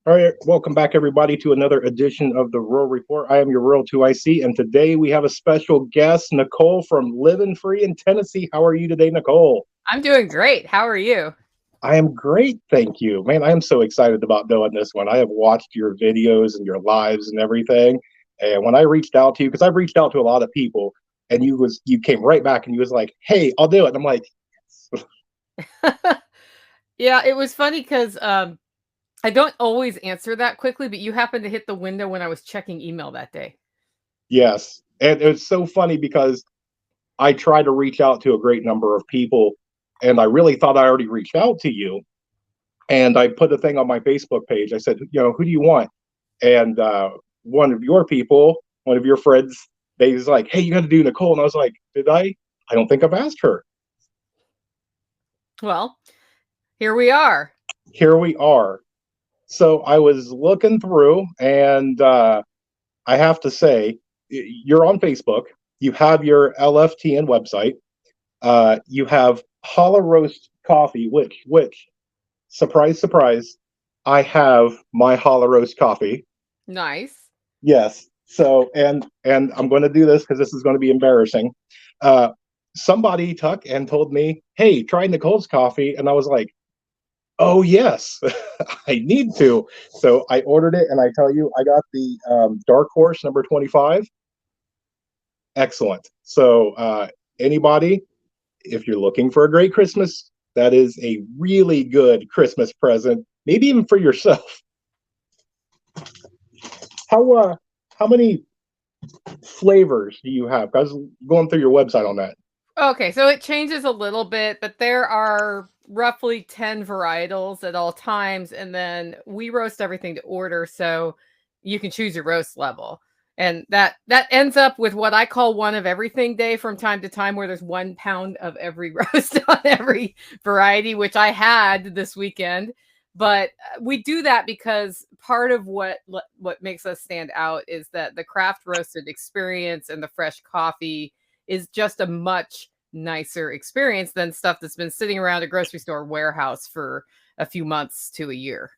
All right, welcome back, everybody, to another edition of the Rural Report. I am your Rural 2IC, and today we have a special guest, Nicole from Living Free in Tennessee. How are you today, Nicole? I'm doing great. How are you? I am great, thank you. Man, I am so excited about doing this one. I have watched your videos and your lives and everything. And when I reached out to you, because I've reached out to a lot of people, and you came right back and you was like, "Hey, I'll do it." And I'm like, Yeah, it was funny because I don't always answer that quickly, but you happened to hit the window when I was checking email that day. "Yes." And it's so funny because I try to reach out to a great number of people, and I really thought I already reached out to you. And I put a thing on my Facebook page. I said, who do you want? And one of your people, one of your friends, they was like, "Hey, you got to do Nicole." And I was like, "Did I? I don't think I've asked her." Well, here we are. Here we are. So I was looking through, and I have to say, you're on Facebook. You have your LFTN website. You have Holler Roast Coffee, which surprise, surprise, I have my Holler Roast Coffee. Nice. Yes. So, and I'm going to do this because this is going to be embarrassing. Uh, Somebody took and told me, "Hey, try Nicole's coffee," and I was like, "Oh yes, I need to." So I ordered it, and I tell you, I got the Dark Horse number 25. Excellent. So anybody, if you're looking for a great Christmas, that is a really good Christmas present. Maybe even for yourself. How many flavors do you have? I was going through your website on that. Okay, so it changes a little bit, but there are roughly 10 varietals at all times, and then we roast everything to order, so you can choose your roast level. And that ends up with what I call one of everything day from time to time, where there's 1 pound of every roast on every variety, which I had this weekend. But we do that because part of what makes us stand out is that the craft roasted experience and the fresh coffee is just a much nicer experience than stuff that's been sitting around a grocery store warehouse for a few months to a year.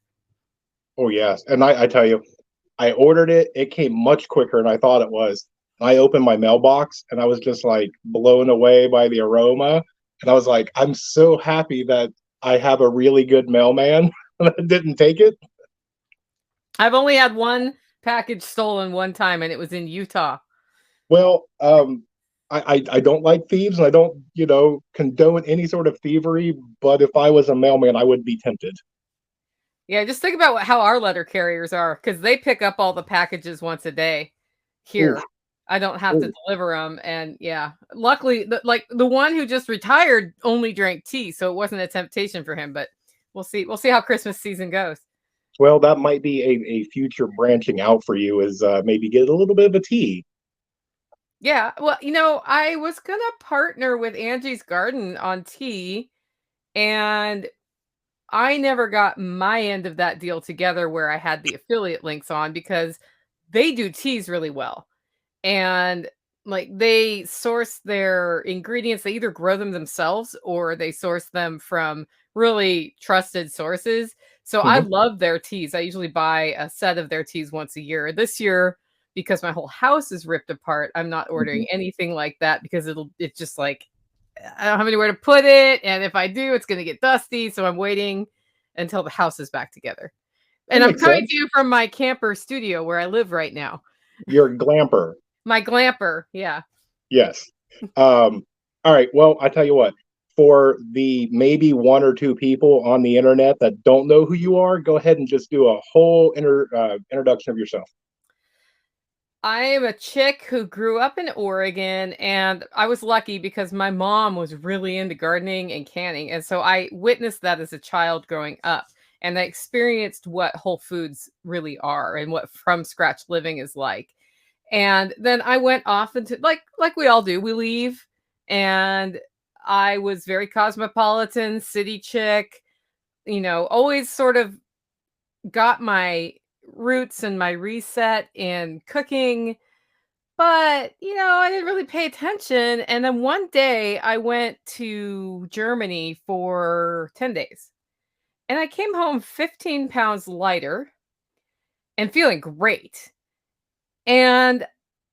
Oh yes, and I tell you, I ordered it. It came much quicker than I thought it was. I opened my mailbox and I was just like blown away by the aroma. And I was like, I'm so happy that I have a really good mailman that didn't take it. I've only had one package stolen one time, and it was in Utah. Well, I don't like thieves and I don't, condone any sort of thievery. But if I was a mailman, I would be tempted. Yeah, just think about how our letter carriers are, because they pick up all the packages once a day. Ooh, Here, I don't have to ooh. deliver them, and yeah, luckily, like the one who just retired only drank tea, so it wasn't a temptation for him. But we'll see. We'll see how Christmas season goes. Well, that might be a future branching out for you is maybe get a little bit of a tea. Yeah, well, I was gonna partner with Angie's Garden on tea, and I never got my end of that deal together where I had the affiliate links on because they do teas really well. And like they source their ingredients, they either grow them themselves or they source them from really trusted sources. So I Mhm. love their teas. I usually buy a set of their teas once a year. This year, because my whole house is ripped apart, I'm not ordering Mhm. anything like that because it's just like I don't have anywhere to put it. And if I do, it's gonna get dusty. So I'm waiting until the house is back together. That And I'm makes coming to sense. you from my camper studio where I live right now. You're a glamper. My glamper, yeah. Yes. All right. Well, I tell you what, for the maybe one or two people on the internet that don't know who you are, go ahead and just do a whole introduction of yourself. I am a chick who grew up in Oregon, and I was lucky because my mom was really into gardening and canning. And so I witnessed that as a child growing up. And I experienced what whole foods really are and what from scratch living is like. And then I went off into like we all do, we leave. And I was very cosmopolitan, city chick, always sort of got my roots and my reset in cooking, but I didn't really pay attention. And then one day I went to Germany for 10 days and I came home 15 pounds lighter. and feeling great. And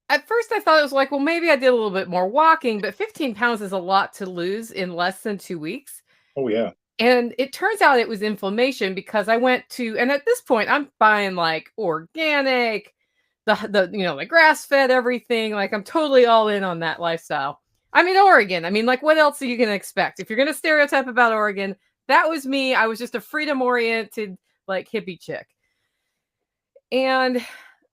at first I thought it was like, well, maybe I did a little bit more walking, but 15 pounds is a lot to lose in less than 2 weeks. Oh yeah. And it turns out it was inflammation because I went to, and at this point I'm buying like organic, the grass fed everything. Like I'm totally all in on that lifestyle. I'm in Oregon. I mean, like, what else are you going to expect? If you're going to stereotype about Oregon, that was me. I was just a freedom oriented, like hippie chick. And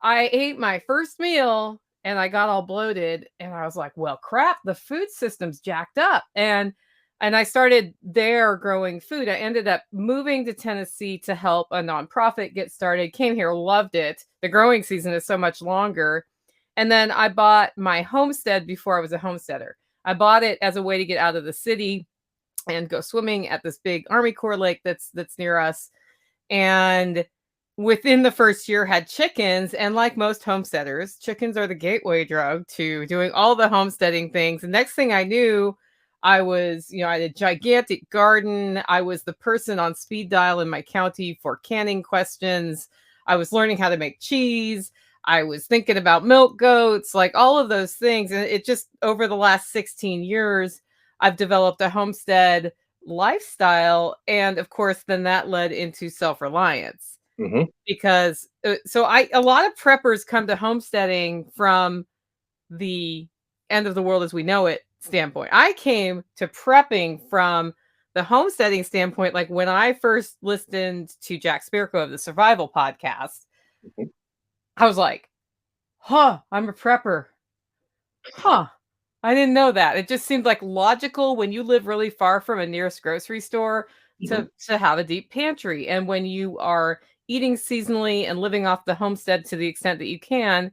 I ate my first meal and I got all bloated and I was like, well, crap, the food system's jacked up. And I started there growing food. I ended up moving to Tennessee to help a nonprofit get started. Came here, loved it. The growing season is so much longer. And then I bought my homestead before I was a homesteader. I bought it as a way to get out of the city and go swimming at this big Army Corps lake that's near us. And within the first year had chickens, and like most homesteaders, chickens are the gateway drug to doing all the homesteading things. The next thing I knew, I had a gigantic garden. I was the person on speed dial in my county for canning questions. I was learning how to make cheese. I was thinking about milk goats, like all of those things. And it just, over the last 16 years, I've developed a homestead lifestyle. And of course, then that led into self-reliance. Mm-hmm. Because a lot of preppers come to homesteading from the end of the world as we know it standpoint. I came to prepping from the homesteading standpoint. Like when I first listened to Jack Spirko of the Survival Podcast, Mm-hmm. I was like, I'm a prepper. I didn't know that. It just seemed like logical when you live really far from a nearest grocery store Mm-hmm. to have a deep pantry. And when you are eating seasonally and living off the homestead to the extent that you can,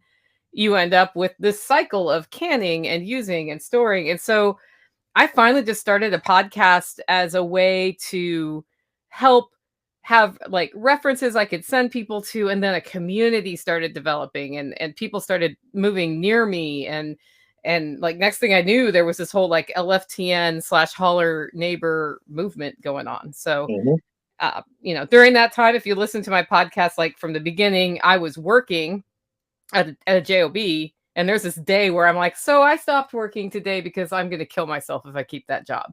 you end up with this cycle of canning and using and storing. And so I finally just started a podcast as a way to help have like references I could send people to. And then a community started developing and people started moving near me. And like next thing I knew, there was this whole like LFTN / Holler neighbor movement going on. So Mm-hmm. during that time, if you listen to my podcast, like from the beginning, I was working at a job, and there's this day where I'm like, so I stopped working today because I'm going to kill myself if I keep that job.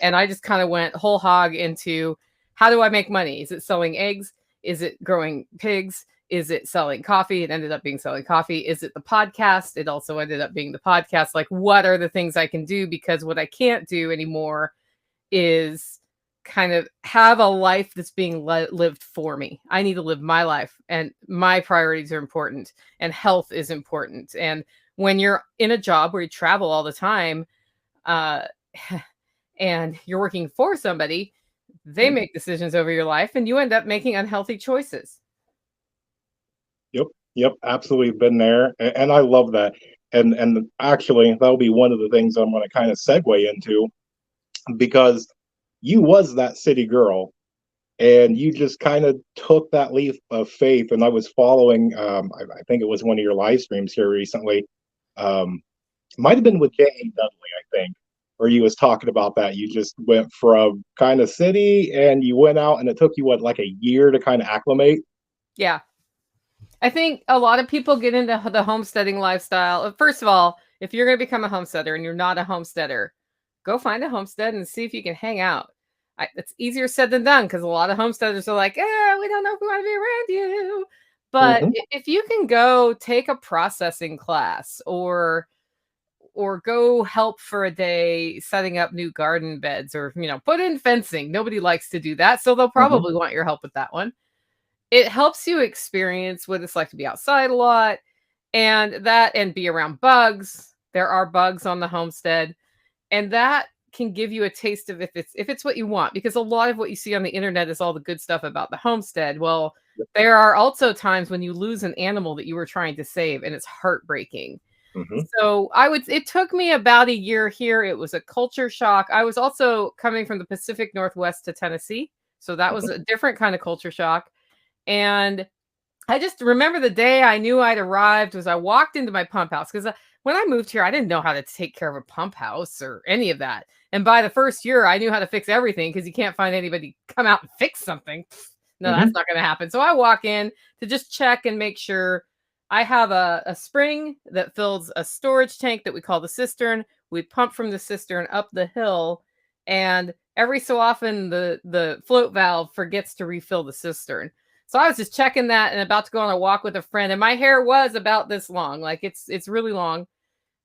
And I just kind of went whole hog into, how do I make money? Is it selling eggs? Is it growing pigs? Is it selling coffee? It ended up being selling coffee. Is it the podcast? It also ended up being the podcast. Like, what are the things I can do? Because what I can't do anymore is kind of have a life that's being lived for me. I need to live my life, and my priorities are important, and health is important. And when you're in a job where you travel all the time, and you're working for somebody, they make decisions over your life and you end up making unhealthy choices. Yep, absolutely been there, and I love that. And actually, that'll be one of the things I'm going to kind of segue into, because you was that city girl, and you just kind of took that leap of faith. And I was following, I think it was one of your live streams here recently. Might have been with J.A. Dudley, I think, where you was talking about that. You just went from kind of city, and you went out, and it took you what, like a year to kind of acclimate. Yeah. I think a lot of people get into the homesteading lifestyle. First of all, if you're going to become a homesteader and you're not a homesteader, go find a homestead and see if you can hang out. It's easier said than done, because a lot of homesteaders are like, we don't know if we want to be around you. But if you can go take a processing class or go help for a day setting up new garden beds, or put in fencing. Nobody likes to do that, so they'll probably want your help with that one. It helps you experience what it's like to be outside a lot, and be around bugs. There are bugs on the homestead, and that can give you a taste of if it's what you want, because a lot of what you see on the internet is all the good stuff about the homestead. Well, there are also times when you lose an animal that you were trying to save, and it's heartbreaking. So it took me about a year here. It was a culture shock. I was also coming from the Pacific Northwest to Tennessee, so that was a different kind of culture shock. And I just remember the day I knew I'd arrived was I walked into my pump house, because when I moved here, I didn't know how to take care of a pump house or any of that. And by the first year, I knew how to fix everything, because you can't find anybody come out and fix something. No, Hmm. that's not going to happen. So I walk in to just check and make sure. I have a spring that fills a storage tank that we call the cistern. We pump from the cistern up the hill, and every so often the float valve forgets to refill the cistern. So I was just checking that and about to go on a walk with a friend, and my hair was about this long, like it's really long.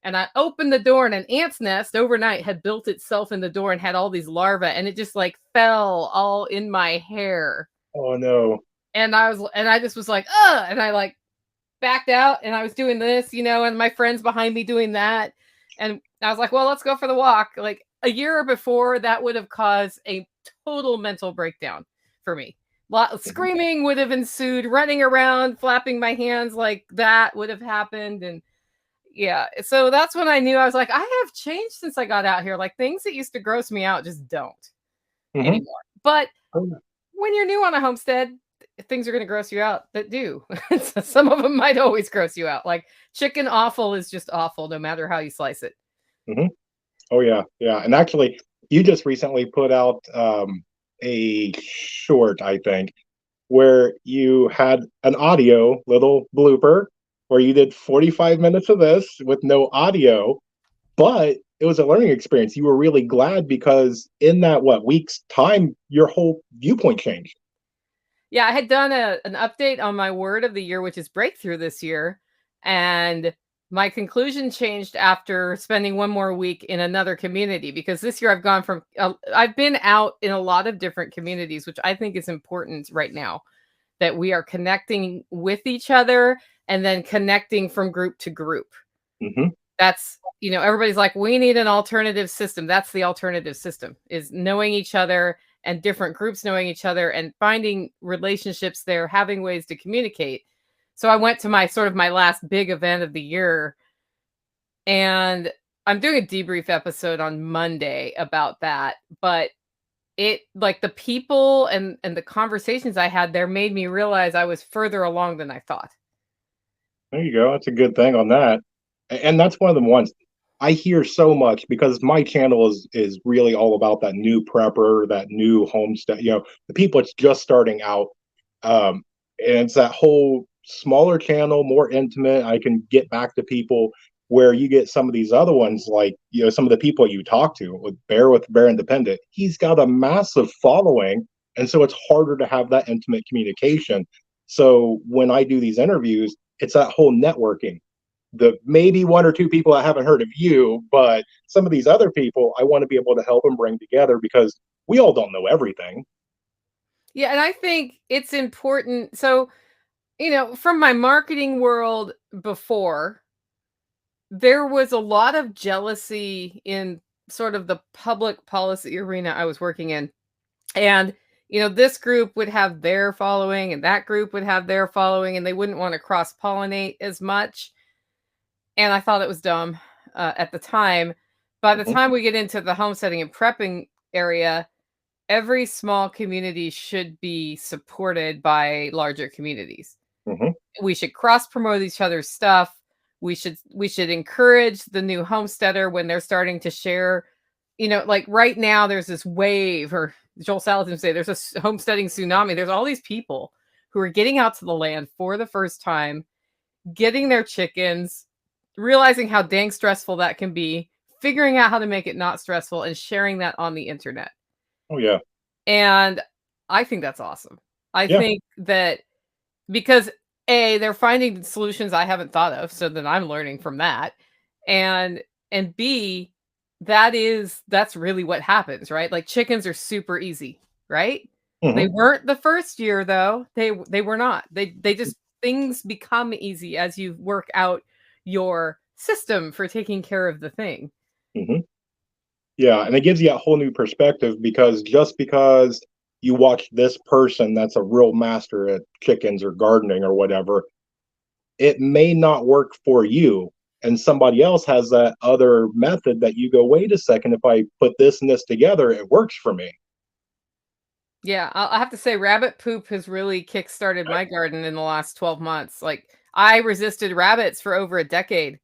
And I opened the door, and an ant's nest overnight had built itself in the door and had all these larvae, and it just like fell all in my hair. Oh no. And I just was like, ugh, and I like backed out, and I was doing this, and my friends behind me doing that. And I was like, well, let's go for the walk. Like a year before, that would have caused a total mental breakdown for me. Mhm. Screaming would have ensued, running around, flapping my hands like that would have happened. And yeah, so that's when I knew. I was like, I have changed since I got out here. Like things that used to gross me out just don't Mhm. anymore. But Oh, yeah. when you're new on a homestead, things are going to gross you out that do. Some of them might always gross you out. Like chicken offal is just awful no matter how you slice it. Mhm. Oh yeah, yeah. And actually, you just recently put out a short, I think, where you had an audio little blooper where you did 45 minutes of this with no audio, but it was a learning experience. You were really glad because in that week's time, your whole viewpoint changed. Yeah, I had done an update on my word of the year, which is breakthrough this year. And my conclusion changed after spending one more week in another community because this year I've gone from, I've been out in a lot of different communities, which I think is important right now that we are connecting with each other and then connecting from group to group. Hmm. That's, everybody's like, we need an alternative system. That's the alternative system, is knowing each other and different groups knowing each other and finding relationships there, having ways to communicate. So I went to my last big event of the year, and I'm doing a debrief episode on Monday about that. But it, like, the people and the conversations I had there made me realize I was further along than I thought. There you go. That's a good thing on that. And that's one of the ones I hear so much because my channel is really all about that new prepper, that new homestead, the people it's just starting out. And it's that whole smaller channel, more intimate. I can get back to people where you get some of these other ones, like some of the people you talk to with Bear Independent. He's got a massive following, and so it's harder to have that intimate communication. So when I do these interviews, it's that whole networking. The maybe one or two people I haven't heard of you, but some of these other people I want to be able to help and bring together because we all don't know everything. Yeah, and I think it's important. So, from my marketing world before, there was a lot of jealousy in sort of the public policy arena I was working in. And, this group would have their following and that group would have their following, and they wouldn't want to cross pollinate as much. And I thought it was dumb at the time. By the Hmm. time we get into the homesteading and prepping area, every small community should be supported by larger communities. Hmm. We should cross promote each other's stuff. We should encourage the new homesteader when they're starting to share. Like right now, there's this wave, or Joel Salatin would say, there's a homesteading tsunami. There's all these people who are getting out to the land for the first time, getting their chickens, realizing how dang stressful that can be, figuring out how to make it not stressful, and sharing that on the internet. Oh yeah, And I think that's awesome. I yeah. think that because A, they're finding solutions I haven't thought of, so then I'm learning from that. And B, that's really what happens, right? Like chickens are super easy, right? They Hmm. weren't the first year though. They were not. They just, things become easy as you work out your system for taking care of the thing. Hmm. Yeah, and it gives you a whole new perspective because just because you watch this person that's a real master at chickens or gardening or whatever, it may not work for you. And somebody else has that other method that you go, wait a second, if I put this and this together, it works for me. Yeah, I'll have to say rabbit poop has really kickstarted my garden in the last 12 months. Like I resisted rabbits for over a decade.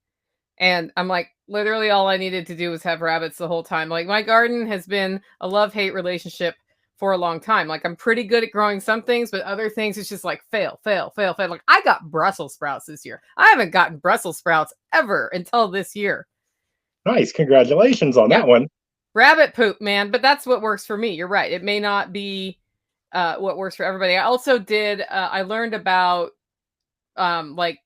And I'm like, literally all I needed to do was have rabbits the whole time. Like my garden has been a love-hate relationship for a long time. Like I'm pretty good at growing some things, but other things it's just like fail, fail, fail, fail. Like I got Brussels sprouts this year. I haven't gotten Brussels sprouts ever until this year. Nice. Congratulations on Yeah. that one. Rabbit poop, man. But that's what works for me. You're right. It may not be what works for everybody. I also did, I learned about like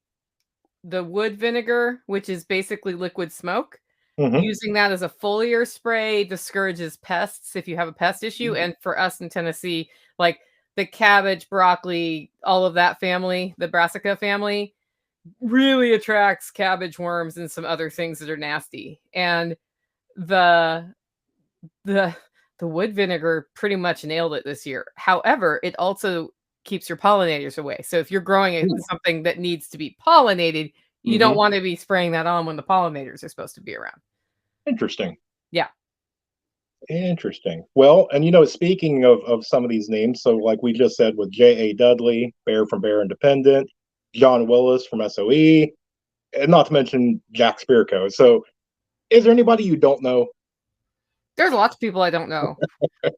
the wood vinegar, which is basically liquid smoke. Hmm. Using that as a foliar spray discourages pests if you have a pest issue. And for us in Tennessee, like the cabbage, broccoli, all of that family, the brassica family, really attracts cabbage worms and some other things that are nasty. And the the the wood vinegar pretty much nailed it this year. However, it also keeps your pollinators away. So if you're growing something that needs to be pollinated, you don't Hmm. want to be spraying that on when the pollinators are supposed to be around. Interesting. Yeah. Interesting. Well, and speaking of some of these names, so like we just said with J.A. Dudley, Bear from Bear Independent, John Willis from SOE, and not to mention Jack Spirko. So is there anybody you don't know? There's lots of people I don't know.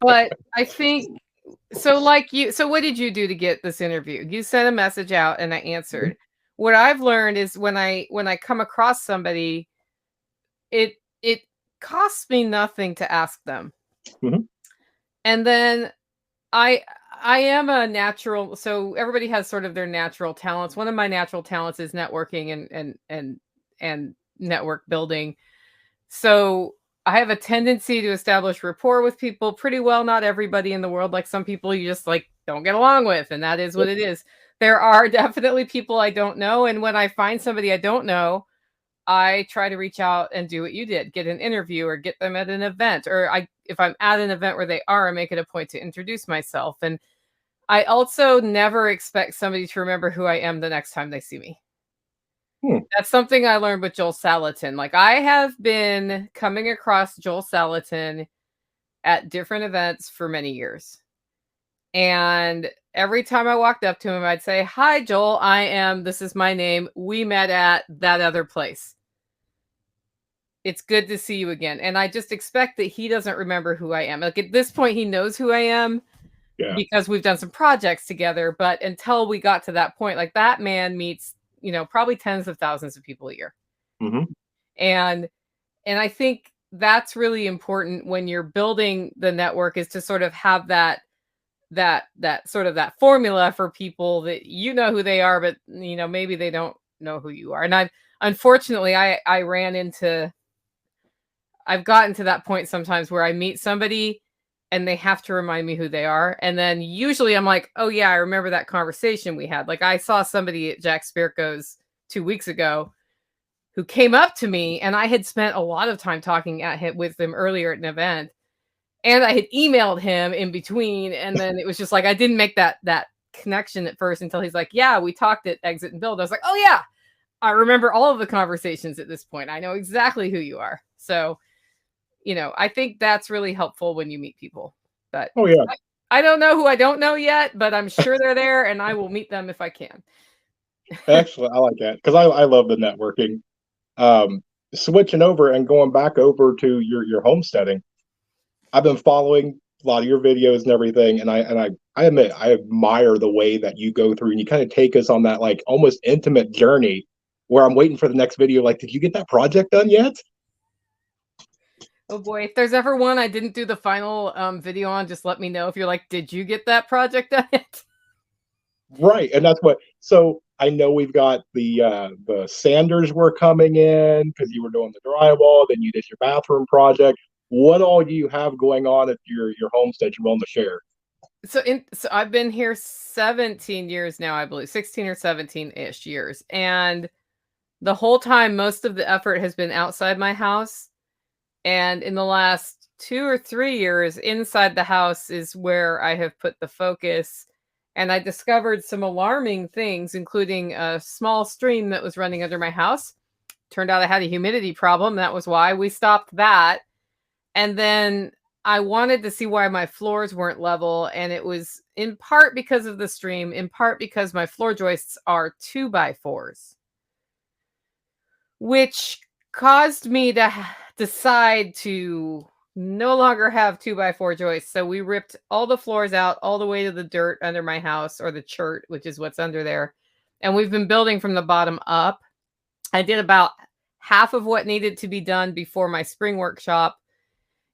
But I think so like you so what did you do to get this interview? You sent a message out and I answered. What I've learned is when I come across somebody, it costs me nothing to ask them. Hmm. And then I I am a natural, so everybody has sort of their natural talents. One of my natural talents is networking and network building. So I have a tendency to establish rapport with people pretty well. Not everybody in the world, like some people you just like don't get along with, and that is what it is. There are definitely people I don't know, and when I find somebody I don't know, I try to reach out and do what you did, get an interview or get them at an event, or if I'm at an event where they are, I make it a point to introduce myself. And I also never expect somebody to remember who I am the next time they see me. Hmm. That's something I learned with Joel Salatin. Like I have been coming across Joel Salatin at different events for many years. And every time I walked up to him, I'd say, "Hi, Joel. This is my name. We met at that other place. It's good to see you again." And I just expect that he doesn't remember who I am. Like at this point, he knows who I am Yeah. because we've done some projects together. But until we got to that point, like that man meets, probably tens of thousands of people a year. Hmm. And I think that's really important when you're building the network, is to sort of have that sort of that formula for people that you know who they are, but maybe they don't know who you are. And unfortunately I've gotten to that point sometimes where I meet somebody and they have to remind me who they are. And then usually I'm like, oh yeah, I remember that conversation we had. Like I saw somebody at Jack Spirko's 2 weeks ago who came up to me, and I had spent a lot of time talking with him earlier at an event. And I had emailed him in between. And then it was just like, I didn't make that connection at first until he's like, yeah, we talked at Exit and Build. I was like, oh yeah, I remember all of the conversations at this point. I know exactly who you are. So I think that's really helpful when you meet people. But Oh yeah. I don't know who I don't know yet, but I'm sure they're there and I will meet them if I can. Excellent. I like that because I love the networking. Switching over and going back over to your homesteading. I've been following a lot of your videos and everything, and I admit I admire the way that you go through and you kind of take us on that like almost intimate journey where I'm waiting for the next video. Like, did you get that project done yet? Oh boy, if there's ever one I didn't do the final video on, just let me know. If you're like, did you get that project done yet? Right, and that's what. So I know we've got the sanders were coming in because you were doing the drywall, then you did your bathroom project. What all do you have going on at your homestead you're willing to share? So I've been here 17 years now, I believe, 16 or 17-ish years. And the whole time, most of the effort has been outside my house. And in the last 2 or 3 years, inside the house is where I have put the focus. And I discovered some alarming things, including a small stream that was running under my house. Turned out I had a humidity problem. That was why we stopped that. And then I wanted to see why my floors weren't level. And it was in part because of the stream, in part because my floor joists are 2x4s, which caused me to decide to no longer have 2x4 joists. So we ripped all the floors out all the way to the dirt under my house, or the chert, which is what's under there. And we've been building from the bottom up. I did about half of what needed to be done before my spring workshop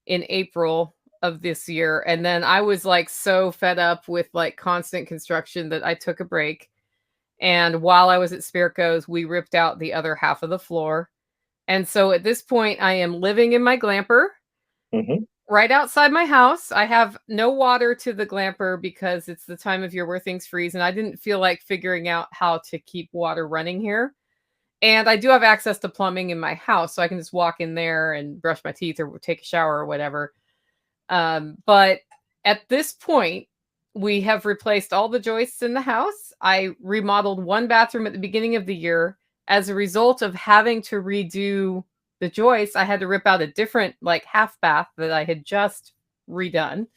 in April of this year. And then I was like so fed up with like constant construction that I took a break. And while I was at Spirko's, we ripped out the other half of the floor. And so at this point, I am living in my glamper Hmm. right outside my house. I have no water to the glamper because it's the time of year where things freeze. And I didn't feel like figuring out how to keep water running here. And I do have access to plumbing in my house, so I can just walk in there and brush my teeth or take a shower or whatever. But at this point, we have replaced all the joists in the house. I remodeled one bathroom at the beginning of the year. As a result of having to redo the joists, I had to rip out a different like half bath that I had just redone.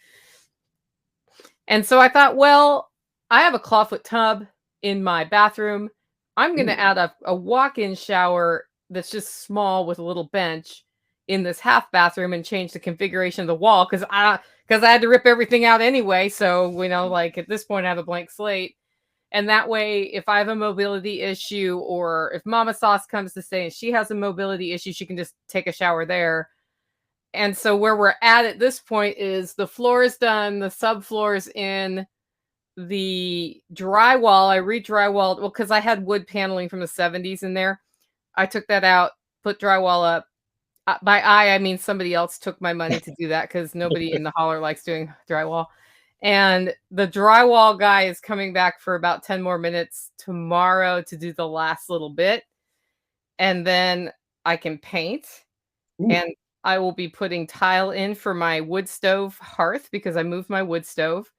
And so I thought, well, I have a clawfoot tub in my bathroom. I'm going to add a walk-in shower that's just small with a little bench in this half bathroom and change the configuration of the wall because I had to rip everything out anyway. So, like at this point, I have a blank slate. And that way, if I have a mobility issue or if Mama Sauce comes to stay and she has a mobility issue, she can just take a shower there. And so where we're at this point is the floor is done, the subfloor's in, the drywall, I re-drywalled, well, because I had wood paneling from the 70s in there. I took that out, put drywall up. By I mean somebody else took my money to do that because nobody in the holler likes doing drywall. And the drywall guy is coming back for about 10 more minutes tomorrow to do the last little bit. And then I can paint. Ooh. And I will be putting tile in for my wood stove hearth because I moved my wood stove.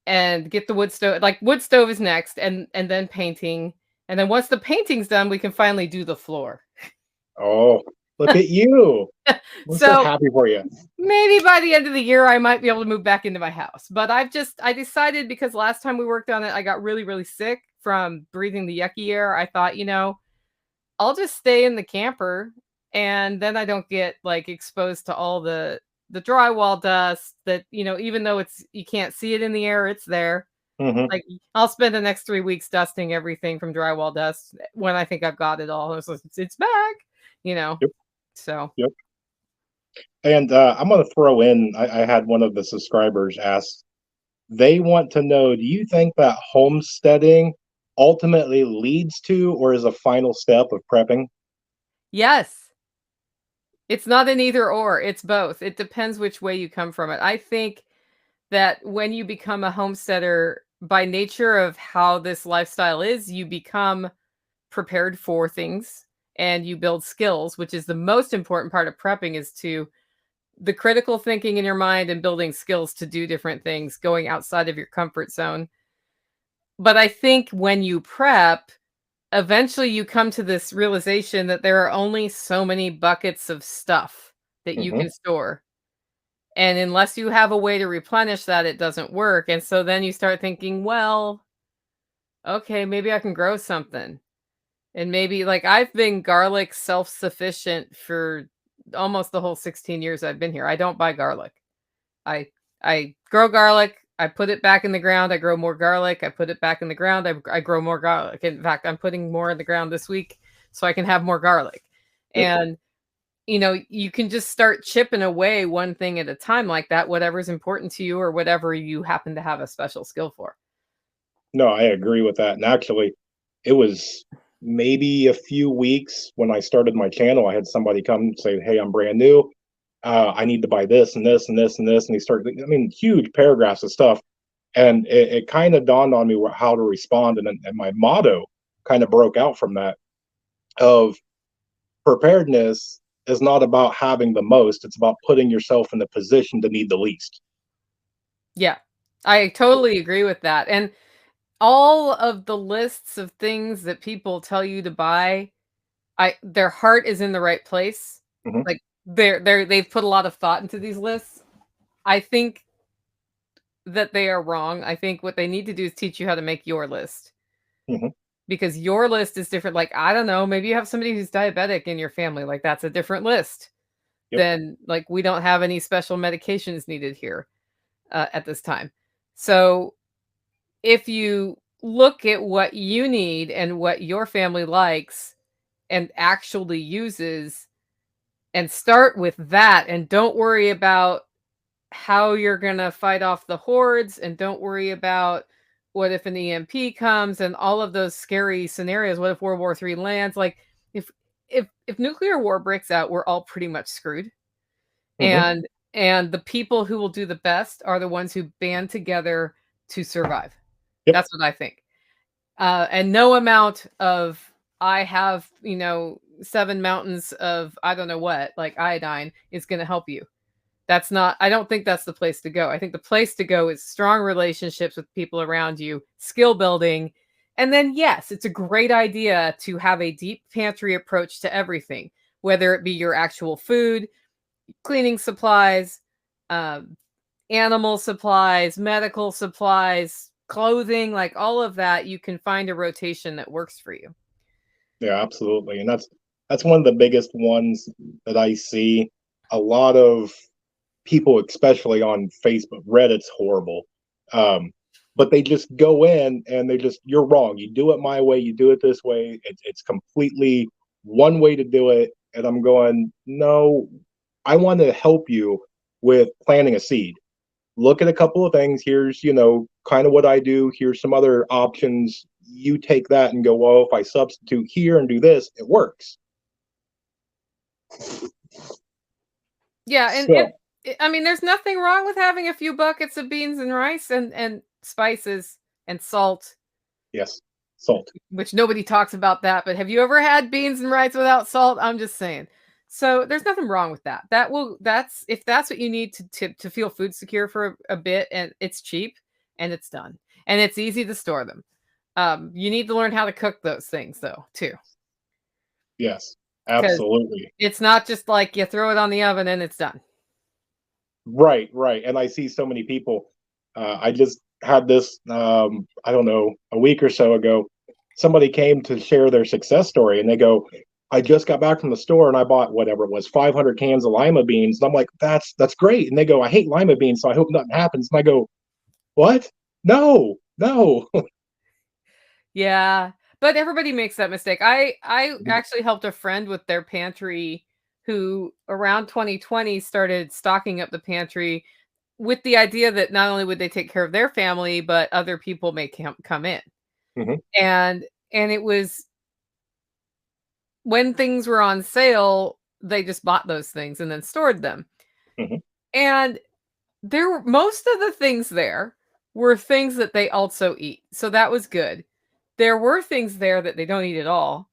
And get the wood stove, like wood stove is next, and then painting. And then once the painting's done, we can finally do the floor. Oh, look at you. I'm so So happy for you. maybe by the end of the year, I might be able to move back into my house. But I decided because last time we worked on it, I got really, really sick from breathing the yucky air. I thought, I'll just stay in the camper and then I don't get like exposed to all the drywall dust that, even though you can't see it in the air, it's there. Hmm. Like I'll spend the next 3 weeks dusting everything from drywall dust when I think I've got it all. It's back, Yep. so. Yep. And I'm going to throw in, I had one of the subscribers ask, they want to know, do you think that homesteading ultimately leads to or is a final step of prepping? Yes. It's not an either or, it's both. It depends which way you come from it. I think that when you become a homesteader, by nature of how this lifestyle is, you become prepared for things and you build skills, which is the most important part of prepping, is to the critical thinking in your mind and building skills to do different things, going outside of your comfort zone. But I think when you prep, eventually you come to this realization that there are only so many buckets of stuff that you Hmm. can store. And unless you have a way to replenish that, it doesn't work. And so then you start thinking, well, okay, maybe I can grow something. And maybe like I've been garlic self-sufficient for almost the whole 16 years I've been here. I don't buy garlic. I I grow garlic, I put it back in the ground, I grow more garlic, I put it back in the ground, I grow more garlic. In fact, I'm putting more in the ground this week so I can have more garlic. Yep. And you can just start chipping away one thing at a time like that, whatever's important to you or whatever you happen to have a special skill for. No, I agree with that. And actually, it was maybe a few weeks when I started my channel, I had somebody come say, "Hey, I'm brand new. I need to buy this and this and this and this." And he started, I mean, huge paragraphs of stuff. And it kind of dawned on me how to respond. And my motto kind of broke out from that of preparedness is not about having the most, it's about putting yourself in the position to need the least. Yeah, I totally agree with that. And all of the lists of things that people tell you to buy, their heart is in the right place. Hmm. Like they've put a lot of thought into these lists. I think that they are wrong. I think what they need to do is teach you how to make your list Hmm. because your list is different. Like, I don't know, maybe you have somebody who's diabetic in your family. Like, that's a different list. Yep. then like we don't have any special medications needed here at this time. So if you look at what you need and what your family likes and actually uses and start with that and don't worry about how you're going to fight off the hordes and don't worry about what if an EMP comes and all of those scary scenarios. What if World War III lands? Like if if nuclear war breaks out, we're all pretty much screwed. Hmm. And the people who will do the best are the ones who band together to survive. Yep. That's what I think. And no amount of I have, 7 mountains of I don't know what, like iodine, is going to help you. That's not, I don't think that's the place to go. I think the place to go is strong relationships with people around you, skill building. And then, yes, it's a great idea to have a deep pantry approach to everything, whether it be your actual food, cleaning supplies, um, animal supplies, medical supplies, clothing, like all of that. You can find a rotation that works for you. Yeah, absolutely. And that's one of the biggest ones that I see. A lot of people, especially on Facebook, Reddit's horrible. Um, but they just go in and they just, you're wrong. You do it my way, you do it this way. It's completely one way to do it. And I'm going, no, I want to help you with planting a seed. Look at a couple of things. Here's, kind of what I do. Here's some other options. You take that and go, well, if I substitute here and do this, it works. Yeah, and So, I mean, there's nothing wrong with having a few buckets of beans and rice and spices and salt, yes, salt. which nobody talks about that, but have you ever had beans and rice without salt? I'm just saying. So there's nothing wrong with that. That's if that's what you need to feel food secure for a bit, and it's cheap and it's done. And it's easy to store them. You need to learn how to cook those things though, too. Yes, Because absolutely. it's not just like you throw it on the oven and it's done. Right, right. And I see so many people. I just had this, I don't know, a week or so ago. Somebody came to share their success story, and they go, "I just got back from the store and I bought whatever it was, 500 cans of lima beans." And I'm like, "That's great." And they go, "I hate lima beans, so I hope nothing happens." And I go, "What? No, no." Yeah, but everybody makes that mistake. I actually helped a friend with their pantry who around 2020 started stocking up the pantry with the idea that not only would they take care of their family, but other people may come in. Hmm. And and it was when things were on sale, they just bought those things and then stored them. Hmm. And there were most of the things there were things that they also eat. So that was good. There were things there that they don't eat at all.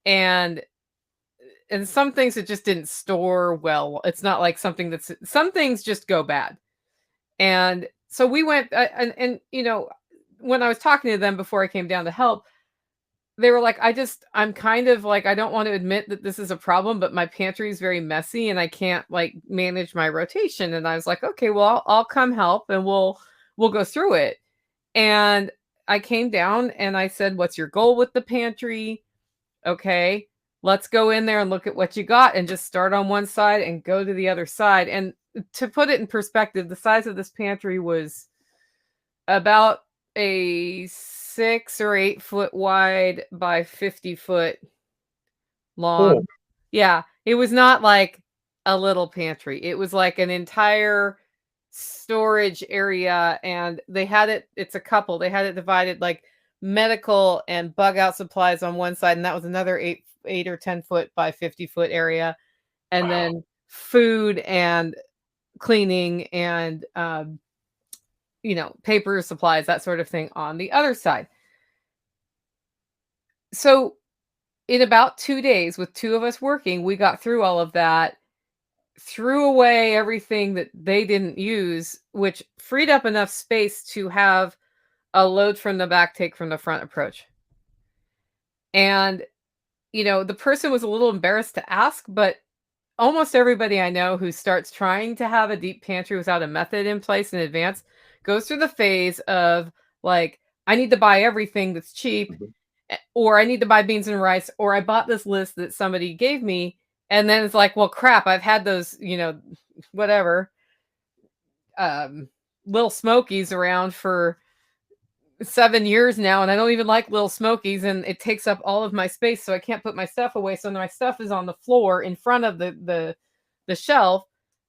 And some things that just didn't store well. It's not like something that's some things just go bad. And so we went and when I was talking to them before I came down to help, they were like, I'm kind of like, I don't want to admit that this is a problem, but my pantry is very messy and I can't like manage my rotation. And I was like, okay, well, I'll come help and we'll go through it. And I came down and I said, what's your goal with the pantry? Okay, let's go in there and look at what you got and just start on one side and go to the other side. And to put it in perspective, the size of this pantry was about a 6 or 8 foot wide by 50 foot Oh, long. Yeah, it was not like a little pantry. It was like an entire storage area, and they had it's a couple. They had it divided like medical and bug out supplies on one side, and that was another 8 or 10 foot by 50 foot area, and wow. then food and cleaning and paper supplies, that sort of thing on the other side. So in about 2 days, with two of us working, we got through all of that, threw away everything that they didn't use, which freed up enough space to have a load from the back, take from the front approach. And, the person was a little embarrassed to ask, but almost everybody I know who starts trying to have a deep pantry without a method in place in advance goes through the phase of like, I need to buy everything that's cheap, Mhm. or I need to buy beans and rice, or I bought this list that somebody gave me And then it's like, well, crap, I've had those, whatever, little smokies around for 7 years now, and I don't even like little smokies, and it takes up all of my space, so I can't put my stuff away. So my stuff is on the floor in front of the shelf.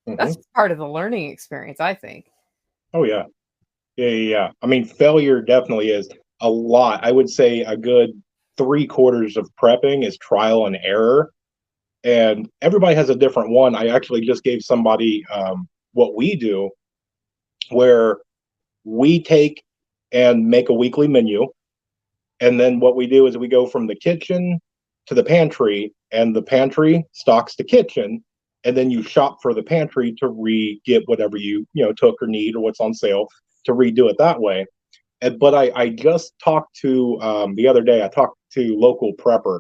That's Hmm. part of the learning experience, I think. Oh yeah. Yeah. I mean, failure definitely is a lot. I would say a good 3/4 of prepping is trial and error, and everybody has a different one. I actually just gave somebody what we do, where we take and make a weekly menu, and then what we do is we go from the kitchen to the pantry, and the pantry stocks the kitchen, and then you shop for the pantry to re-get whatever you took or need or what's on sale, to redo it that way. But I just talked to the other day. I talked to local prepper,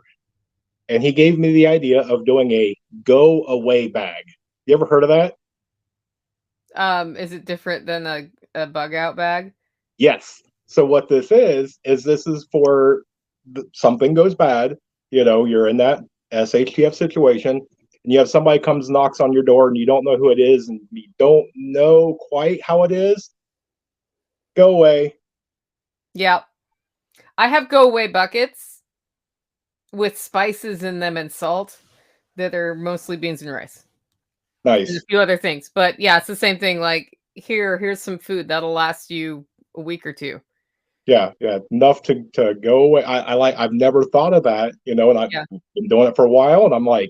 and he gave me the idea of doing a go away bag. You ever heard of that? Is it different than a bug out bag? Yes. So what this is for something goes bad. You're in that SHTF situation, and you have somebody comes knocks on your door, and you don't know who it is, and you don't know quite how it is. Go away. Yeah. I have go away buckets with spices in them and salt that are mostly beans and rice and a Nice. few other things. But yeah, it's the same thing. Like, here's some food that'll last you a week or two. Yeah. Enough to go away. I've never thought of that, and I've Yeah. been doing it for a while, and I'm like,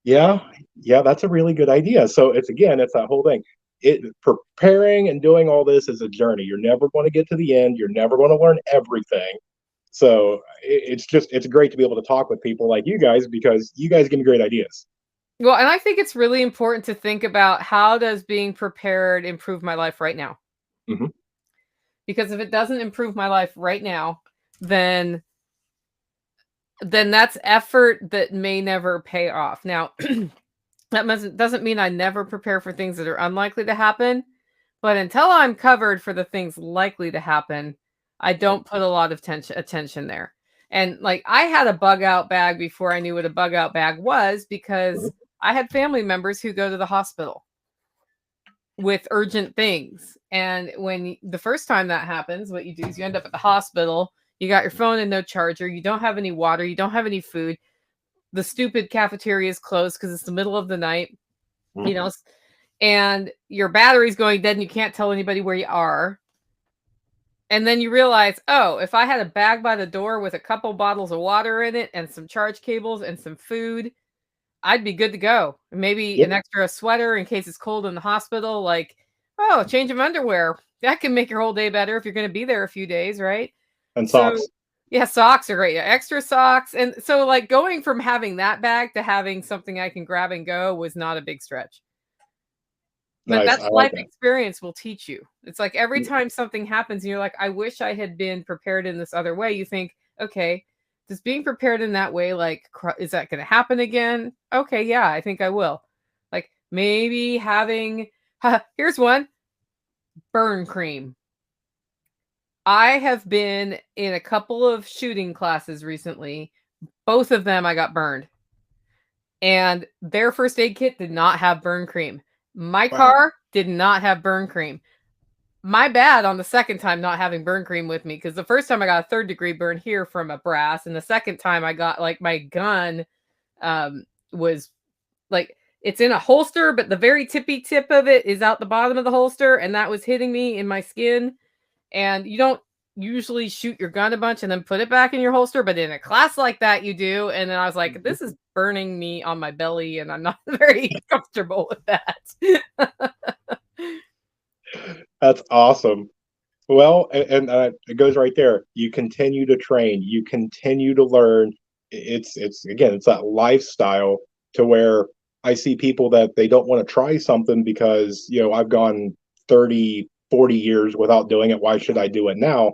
yeah, that's a really good idea. So it's that whole thing. It preparing and doing all this is a journey. You're never going to get to the end. You're never going to learn everything. So it's great to be able to talk with people like you guys, because you guys give me great ideas. Well, and I think it's really important to think about, how does being prepared improve my life right now? Hmm. Because if it doesn't improve my life right now, then that's effort that may never pay off. Now, that doesn't mean I never prepare for things that are unlikely to happen, but until I'm covered for the things likely to happen, I don't put a lot of attention there. And like, I had a bug out bag before I knew what a bug out bag was, because I had family members who go to the hospital with urgent things. And when the first time that happens, what you do is you end up at the hospital, you got your phone and no charger, you don't have any water, you don't have any food. The stupid cafeteria is closed because it's the middle of the night, you know, and your battery's going dead and you can't tell anybody where you are. And then you realize, oh, if I had a bag by the door with a couple bottles of water in it and some charge cables and some food, I'd be good to go. Maybe Yep. an extra sweater in case it's cold in the hospital. Like, oh, change of underwear. That can make your whole day better if you're going to be there a few days, right? And So, socks. yeah, socks are great. Yeah, extra socks. And so, like, going from having that bag to having something I can grab and go was not a big stretch. But Nice. that's I like life that. experience will teach you. It's like every Yeah. time something happens and you're like, I wish I had been prepared in this other way, you think, okay, does being prepared in that way, like, is that going to happen again? Okay, yeah, I think I will. Like, maybe having, here's one, burn cream. I have been in a couple of shooting classes recently. Both of them I got burned. And their first aid kit did not have burn cream. My Wow. car did not have burn cream. My bad on the second time not having burn cream with me, because the first time I got a third-degree burn here from a brass, and the second time I got, like, my gun was like, it's in a holster, but the very tippy tip of it is out the bottom of the holster, and that was hitting me in my skin. And you don't usually shoot your gun a bunch and then put it back in your holster, but in a class like that, you do. And then I was like, this is burning me on my belly, and I'm not very comfortable with that. That's awesome. Well, and it goes right there. You continue to train. You continue to learn. It's again, it's that lifestyle, to where I see people that they don't want to try something because I've gone 30, 40 years without doing it. Why should I do it now?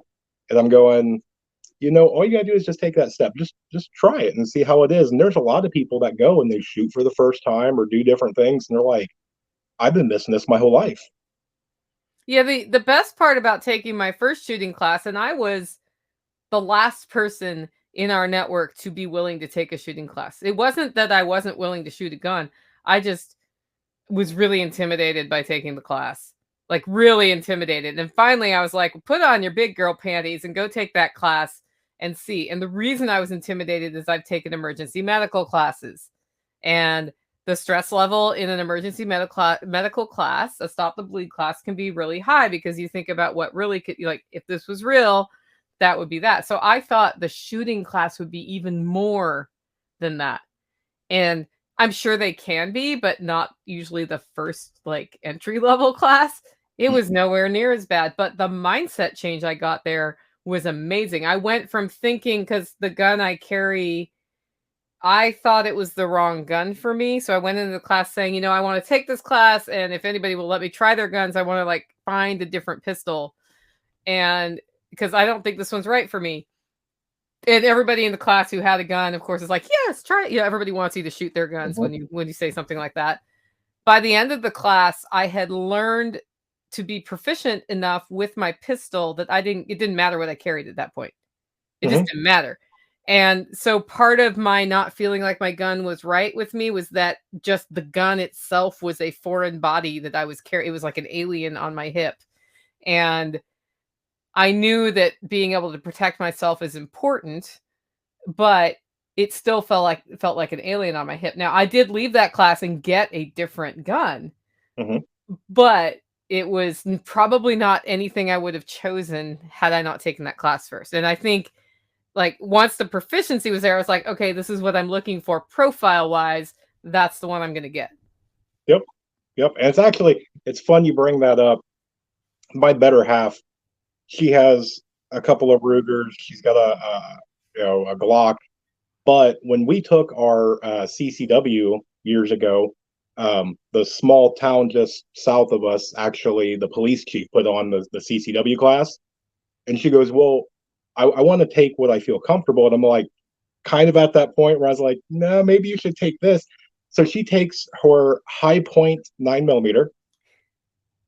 And I'm going, all you gotta do is just take that step. Just try it and see how it is. And there's a lot of people that go and they shoot for the first time or do different things, and they're like, I've been missing this my whole life. Yeah, the best part about taking my first shooting class, and I was the last person in our network to be willing to take a shooting class. It wasn't that I wasn't willing to shoot a gun. I just was really intimidated by taking the class. Like really intimidated. And finally I was like, put on your big girl panties and go take that class and see. And the reason I was intimidated is I've taken emergency medical classes. And the stress level in an emergency medical class, a stop the bleed class, can be really high because you think about what really could, like, if this was real, that would be that. So I thought the shooting class would be even more than that. And I'm sure they can be, but not usually the first like entry level class. It was nowhere near as bad, but the mindset change I got there was amazing. I went from thinking, because the gun I carry, I thought it was the wrong gun for me. So I went into the class saying, I want to take this class. And if anybody will let me try their guns, I want to like find a different pistol. And because I don't think this one's right for me. And everybody in the class who had a gun, of course, is like, yes, try it. Everybody wants you to shoot their guns when you say something like that. By the end of the class, I had learned to be proficient enough with my pistol that it didn't matter what I carried at that point. It just didn't matter. And so part of my not feeling like my gun was right with me was that just the gun itself was a foreign body that I was carrying. It was like an alien on my hip. And I knew that being able to protect myself is important, but it still felt like an alien on my hip. Now, I did leave that class and get a different gun, but it was probably not anything I would have chosen had I not taken that class first. And I think like once the proficiency was there, I was like, okay, this is what I'm looking for profile wise. That's the one I'm going to get. Yep. And it's fun you bring that up. My better half, she has a couple of Rugers. She's got a Glock. But when we took our CCW years ago, the small town just south of us, actually, the police chief put on the CCW class. And she goes, well, I want to take what I feel comfortable. And I'm like, kind of at that point where I was like, no, maybe you should take this. So she takes her high point 9mm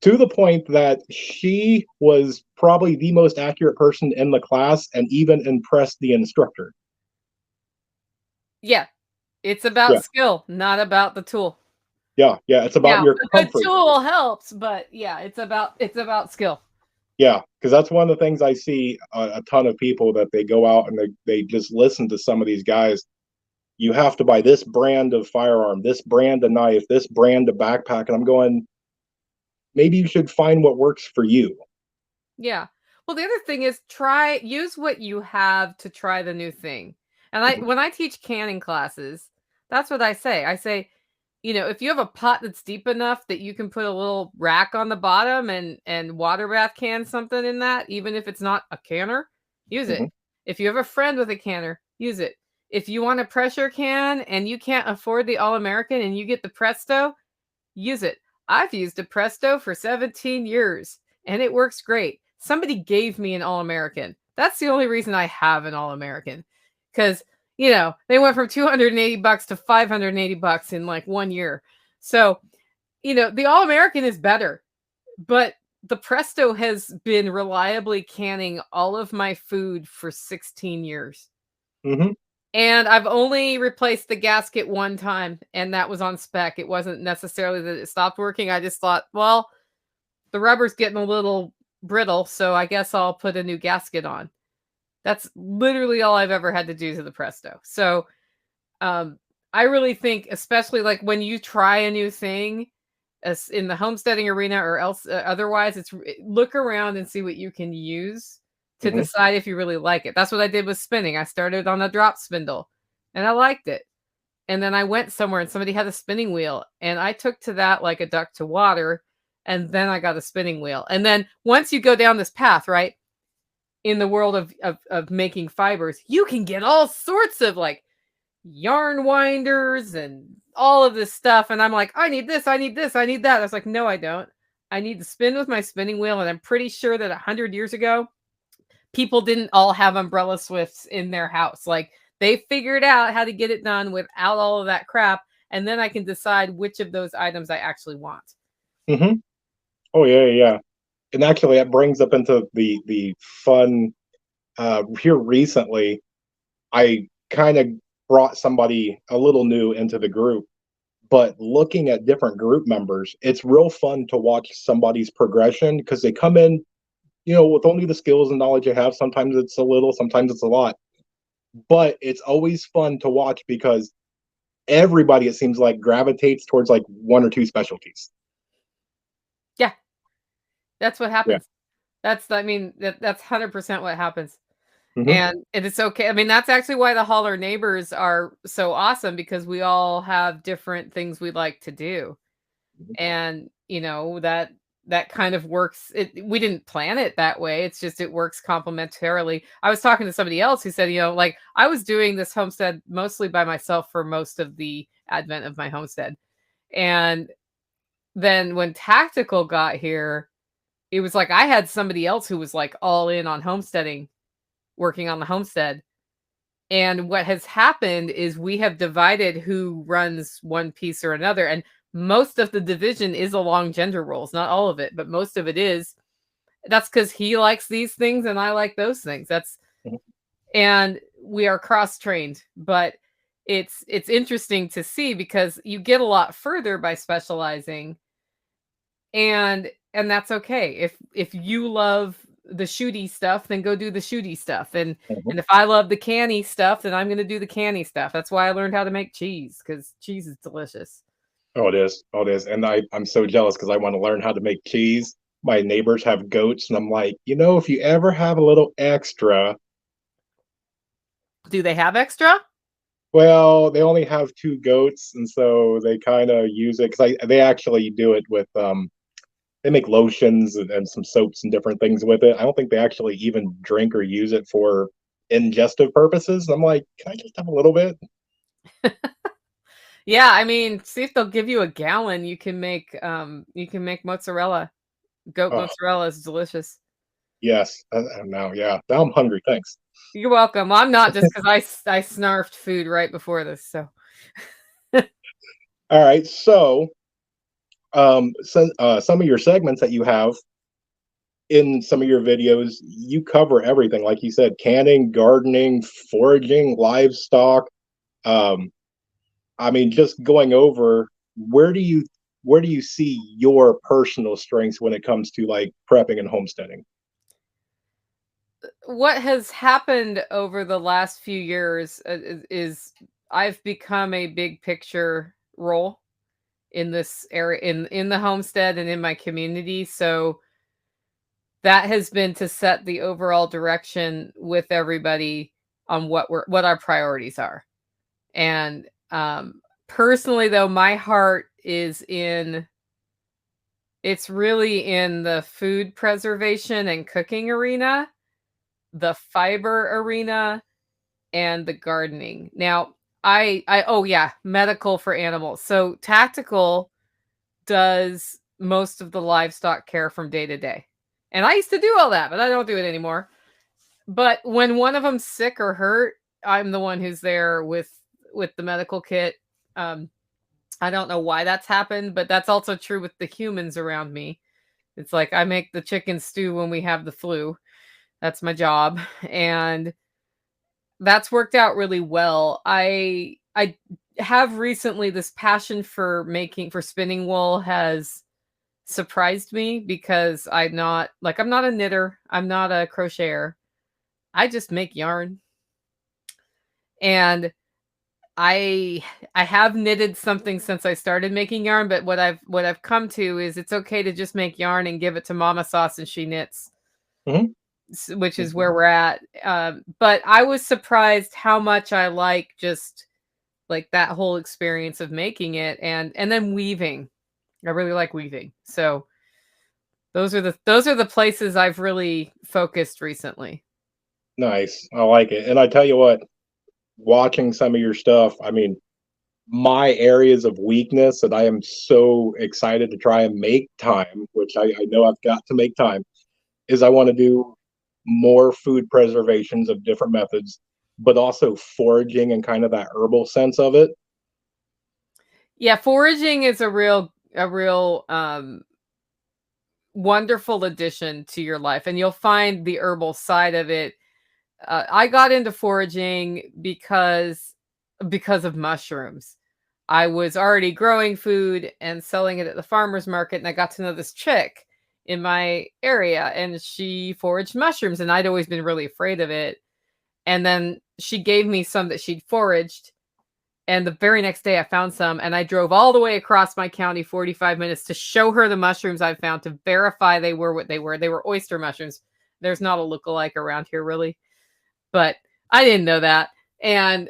to the point that she was probably the most accurate person in the class and even impressed the instructor. Yeah. It's about skill, not about the tool. Yeah. It's about your comfort. The tool helps, but yeah, it's about skill. Yeah, because that's one of the things I see a ton of people that they go out and they just listen to some of these guys. You have to buy this brand of firearm, this brand of knife, this brand of backpack. And I'm going, maybe you should find what works for you. Yeah. Well, the other thing is use what you have to try the new thing. And when I teach canning classes, that's what I say. I say, if you have a pot that's deep enough that you can put a little rack on the bottom and water bath can something in that, even if it's not a canner, use it. If you have a friend with a canner, use it. If you want a pressure can and you can't afford the All-American and you get the Presto, use it. I've used a Presto for 17 years and it works great. Somebody gave me an All-American. That's the only reason I have an All-American. Because they went from $280 to $580 in like 1 year. So, the All-American is better, but the Presto has been reliably canning all of my food for 16 years. And I've only replaced the gasket one time, and that was on spec. It wasn't necessarily that it stopped working. I just thought, well, the rubber's getting a little brittle, so I guess I'll put a new gasket on. That's literally all I've ever had to do to the Presto. So I really think, especially like when you try a new thing in the homesteading arena or else otherwise, look around and see what you can use to decide if you really like it. That's what I did with spinning. I started on a drop spindle and I liked it. And then I went somewhere and somebody had a spinning wheel and I took to that like a duck to water. And then I got a spinning wheel. And then once you go down this path, right, in the world of making fibers, you can get all sorts of like yarn winders and all of this stuff. And I'm like, I need this, I need this, I need that. I was like, no, I don't. I need to spin with my spinning wheel. And I'm pretty sure that 100 years ago, people didn't all have umbrella swifts in their house. Like they figured out how to get it done without all of that crap. And then I can decide which of those items I actually want. Oh, yeah. And actually, that brings up into the fun here recently. I kind of brought somebody a little new into the group, but looking at different group members, it's real fun to watch somebody's progression because they come in, with only the skills and knowledge they have. Sometimes it's a little, sometimes it's a lot, but it's always fun to watch because everybody, it seems like, gravitates towards like one or two specialties. Yeah, that's what Yeah. happens. I mean, that's 100% what happens. Hmm. And it's okay. I mean, that's actually why the Holler neighbors are so awesome because we all have different things we like to do. And, that kind of works. We didn't plan it that way. It's just it works complementarily. I was talking to somebody else who said, like I was doing this homestead mostly by myself for most of the advent of my homestead. And then when Tactical got here, it was like I had somebody else who was like all in on homesteading, working on the homestead. And what has happened is we have divided who runs one piece or another. And most of the division is along gender roles, not all of it, but most of it is. That's because he likes these things and I like those things. And we are cross trained, but it's interesting to see because you get a lot further by specializing, and that's okay. If you love the shooty stuff, then go do the shooty stuff. And if I love the canny stuff, then I'm going to do the canny stuff. That's why I learned how to make cheese because cheese is delicious. Oh, it is. Oh, it is. And I'm so jealous because I want to learn how to make cheese. My neighbors have goats, and I'm like, if you ever have a little extra, Do they have extra? well, they only have two goats, and so they kind of use it because they actually do it with they make lotions and some soaps and different things with it. I don't think they actually even drink or use it for ingestive purposes. And I'm like, can I just have a little bit? Yeah, I mean, see if they'll give you a gallon. You can make mozzarella. Goat Oh, mozzarella is delicious. yes. Now, yeah. Now I'm hungry. Thanks. You're welcome. Well, I'm not just because I snarfed food right before this. So All right. So some of your segments that you have in some of your videos, you cover everything. Like you said, canning, gardening, foraging, livestock. Um, I mean, just going over where do you where do you see your personal strengths when it comes to like prepping and homesteading? what has happened over the last few years is I've become a big picture role in this area in the homestead and in my community. So that has been to set the overall direction with everybody on what our priorities are. And personally though, my heart is in it's really in the food preservation and cooking arena, the fiber arena, and the gardening. Now, I oh yeah, medical for animals. So Tactical does most of the livestock care from day to day. And I used to do all that, but I don't do it anymore. But when one of them's sick or hurt, I'm the one who's there with the medical kit. Um, I don't know why that's happened, but that's also true with the humans around me. It's like I make the chicken stew when we have the flu. That's my job. And that's worked out really well. I have recently this passion for spinning wool has surprised me because I'm not a knitter, I'm not a crocheter. I just make yarn. And I I have knitted something since I started making yarn, but what I've come to is it's okay to just make yarn and give it to Mama Sauce and she knits, Mhm. which is where we're at. But I was surprised how much I like just like that whole experience of making it and then weaving. I really like weaving. So those are the places I've really focused recently. Nice. I like it. And I tell you what, watching some of your stuff, I mean, my areas of weakness that I am so excited to try and make time, which I know I've got to make time, is I want to do more food preservations of different methods, but also foraging and kind of that herbal sense of it. Yeah, foraging is a real wonderful addition to your life, and you'll find the herbal side of it I got into foraging because of mushrooms. I was already growing food and selling it at the farmer's market, and I got to know this chick in my area, and she foraged mushrooms, and I'd always been really afraid of it. And then she gave me some that she'd foraged, and the very next day I found some, and I drove all the way across my county 45 minutes to show her the mushrooms I found to verify they were what they were. They were oyster mushrooms. There's not a lookalike around here, really, but I didn't know that. And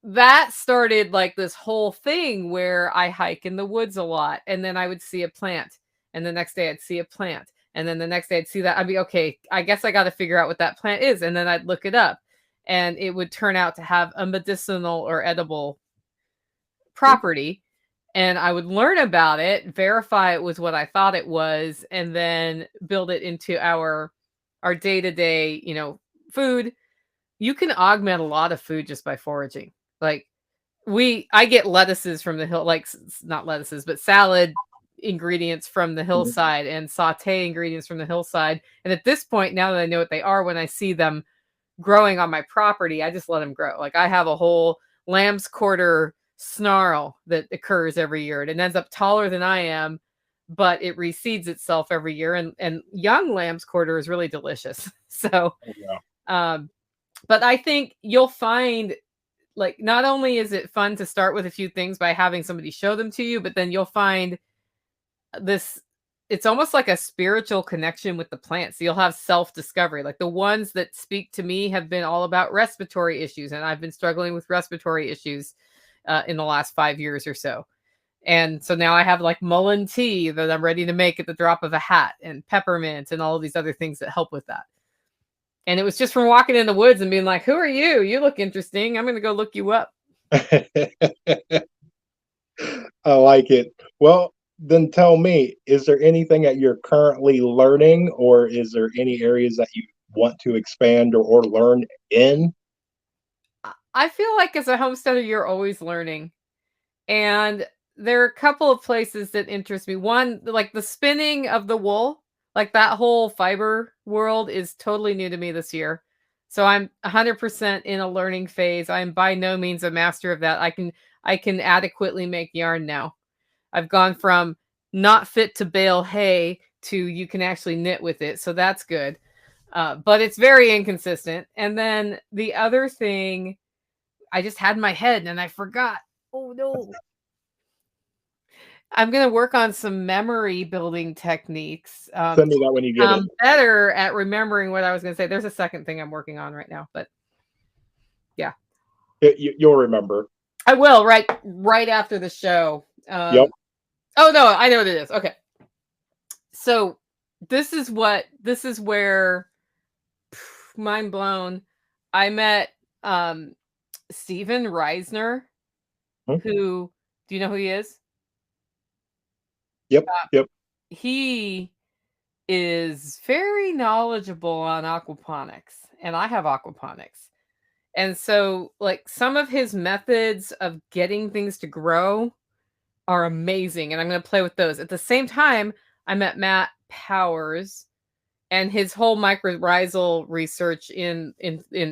that started like this whole thing where I hike in the woods a lot, and then I would see a plant, and the next day I'd see a plant, and then the next day I'd see that. I'd be okay, I guess I got to figure out what that plant is, and then I'd look it up, and it would turn out to have a medicinal or edible property, and I would learn about it, verify it was what I thought it was, and then build it into our day-to-day, food. You can augment a lot of food just by foraging. Like I get lettuces from the hill, like not lettuces, but salad ingredients from the hillside and saute ingredients from the hillside. And at this point, now that I know what they are, when I see them growing on my property, I just let them grow. Like I have a whole lamb's quarter snarl that occurs every year. And it ends up taller than I am, but it reseeds itself every year. And young lamb's quarter is really delicious. So, but I think you'll find, like, not only is it fun to start with a few things by having somebody show them to you, but then you'll find this, it's almost like a spiritual connection with the plants. So you'll have self-discovery. Like the ones that speak to me have been all about respiratory issues. And I've been struggling with respiratory issues in the last 5 years or so. And so now I have like mullein tea that I'm ready to make at the drop of a hat, and peppermint and all of these other things that help with that. And it was just from walking in the woods and being like, who are you? You look interesting. I'm going to go look you up. I like it. Well, then tell me, is there anything that you're currently learning, or is there any areas that you want to expand or learn in? I feel like as a homesteader, you're always learning. And there are a couple of places that interest me. One, like the spinning of the wool, like that whole fiber world is totally new to me this year. So I'm 100% in a learning phase. I'm by no means a master of that. I can adequately make yarn now. I've gone from not fit to bale hay to you can actually knit with it. So that's good. But it's very inconsistent. And then the other thing, I just had in my head and I forgot. Oh no. I'm going to work on some memory building techniques. Send me that when you get it. I'm better at remembering what I was going to say. There's a second thing I'm working on right now, but yeah. You'll remember. I will right after the show. Yep. Oh no, I know what it is. Okay. So this is where mind blown. I met Steven Reisner, who, do you know who he is? Yep. Yep. He is very knowledgeable on aquaponics, and I have aquaponics. And so like some of his methods of getting things to grow are amazing, and I'm going to play with those. At the same time, I met Matt Powers and his whole mycorrhizal research in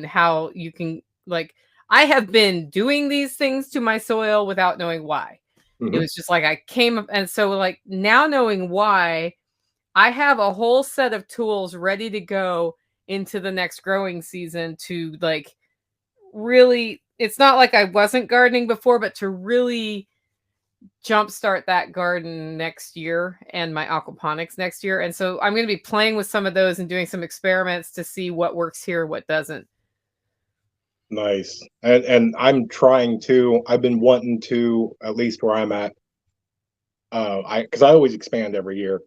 how you can, like, I have been doing these things to my soil without knowing why. It was just like I came up, and so like now knowing why, I have a whole set of tools ready to go into the next growing season to like really, it's not like I wasn't gardening before, but to really jumpstart that garden next year and my aquaponics next year. And so I'm going to be playing with some of those and doing some experiments to see what works here, what doesn't. Nice. And I'm trying to, I've been wanting to, at least where I'm at, because I always expand every year.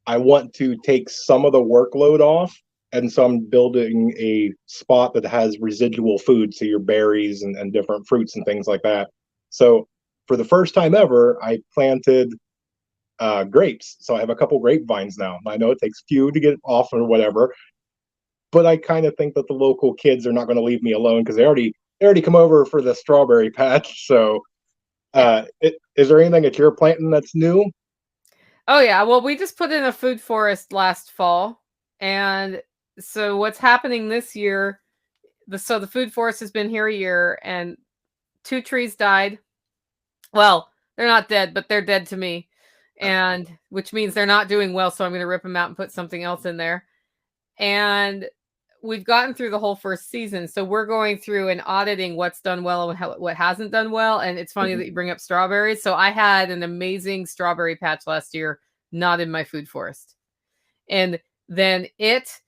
I want to take some of the workload off. And so I'm building a spot that has residual food, so your berries and different fruits and things like that. So for the first time ever, I planted grapes. So I have a couple grapevines now. I know it takes few to get off or whatever, but I kind of think that the local kids are not going to leave me alone because they already come over for the strawberry patch. So is there anything that you're planting that's new? Oh yeah, well we just put in a food forest last fall, and So what's happening this year? The food forest has been here a year, and 2 trees died. Well, they're not dead, but they're dead to me, and which means they're not doing well. So I'm going to rip them out and put something else in there. And we've gotten through the whole first season, so we're going through and auditing what's done well and what hasn't done well. And it's funny Mhm. that you bring up strawberries. So I had an amazing strawberry patch last year, not in my food forest, and then it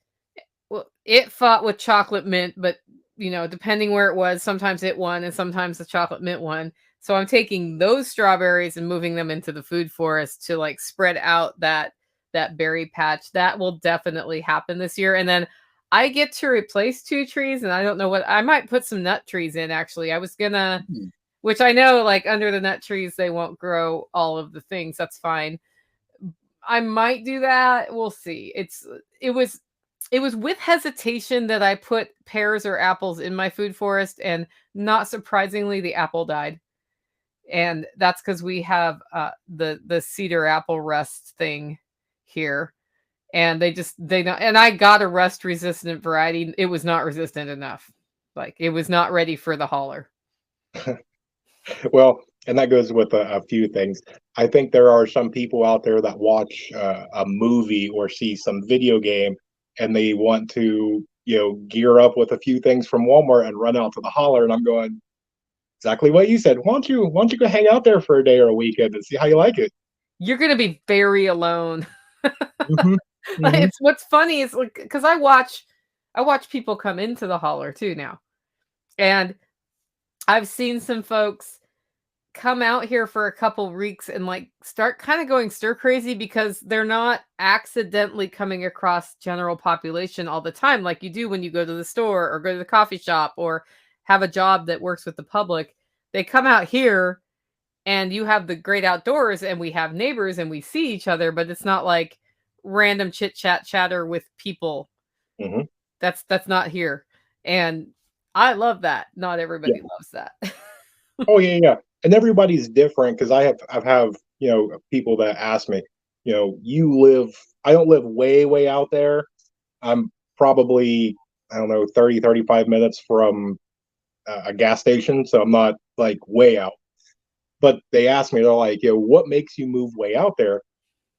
fought with chocolate mint, but depending where it was, sometimes it won and sometimes the chocolate mint won. So I'm taking those strawberries and moving them into the food forest to like spread out that berry patch. That will definitely happen this year. And then I get to replace 2 trees, and I don't know what I might put some nut trees in actually. I was gonna, Mhm. which I know like under the nut trees they won't grow all of the things. That's fine. I might do that. We'll see. It was it was with hesitation that I put pears or apples in my food forest, and not surprisingly, the apple died. And that's because we have the cedar apple rust thing here, and they don't. And I got a rust resistant variety. It was not resistant enough. Like it was not ready for the holler. Well, and that goes with a few things. I think there are some people out there that watch a movie or see some video game, and they want to, gear up with a few things from Walmart and run out to the holler. And I'm going exactly what you said. Why don't you go hang out there for a day or a weekend and see how you like it? You're gonna be very alone. Hmm. Hmm. It's what's funny is like because I watch people come into the holler too now, and I've seen some folks come out here for a couple weeks and like start kind of going stir crazy because they're not accidentally coming across general population all the time like you do when you go to the store or go to the coffee shop or have a job that works with the public. They come out here and you have the great outdoors and we have neighbors and we see each other, but it's not like random chit chat chatter with people. Hmm. That's not here. And I love that. Not Yeah. everybody loves that. Oh yeah, yeah. And everybody's different because I've people that ask me, you live. I don't live way way out there. I'm probably, I don't know, 30, 35 minutes from a gas station, so I'm not like way out. But they asked me, they're like, what makes you move way out there?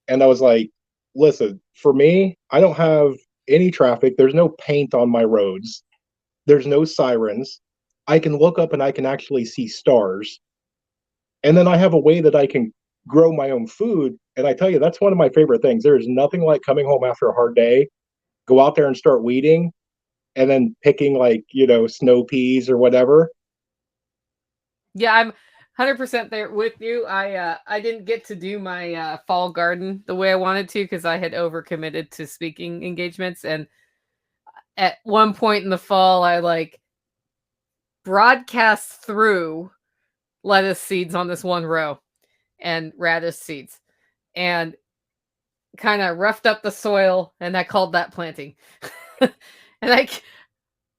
And I was like, listen, for me, I don't have any traffic. There's no paint on my roads. There's no sirens. I can look up and I can actually see stars. And then I have a way that I can grow my own food. And I tell you, that's one of my favorite things. There is nothing like coming home after a hard day, go out there and start weeding, and then picking like, snow peas or whatever. Yeah, I'm 100% there with you. I didn't get to do my fall garden the way I wanted to because I had overcommitted to speaking engagements, and at one point in the fall I like broadcast through lettuce seeds on this one row and radish seeds and kind of roughed up the soil, and I called that planting. And